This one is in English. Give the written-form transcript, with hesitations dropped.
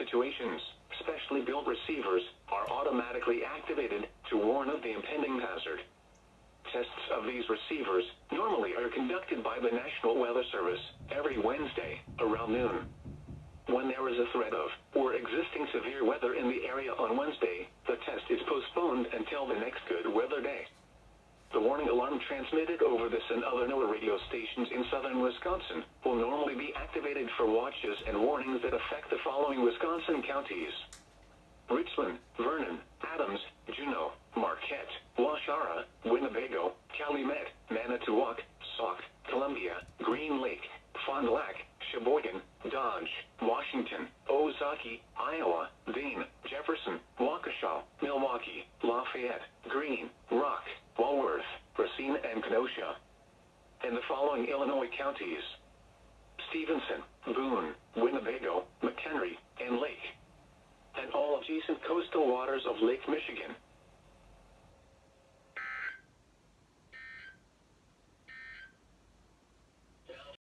situations, specially built receivers are automatically activated to warn of the impending hazard. Tests of these receivers normally are conducted by the National Weather Service every Wednesday around noon. When there is a threat of or existing severe weather in the area on Wednesday, the test is postponed until the next good weather day. The warning alarm transmitted over this and other NOAA radio stations in southern Wisconsin will normally be activated for watches and warnings that affect the following Wisconsin counties: Richland, Vernon, Adams, Juneau, Marquette, Waushara, Winnebago, Calumet, Manitowoc, Sauk, Columbia, Green Lake, Fond du Lac, Sheboygan, Dodge, Washington, Ozaukee, Iowa, Dane, Jefferson, Waukesha, Milwaukee, Lafayette, Greene, Rock, Walworth, Racine, and Kenosha. And the following Illinois counties: Stevenson, Boone, Winnebago, McHenry, and Lake. And all adjacent coastal waters of Lake Michigan.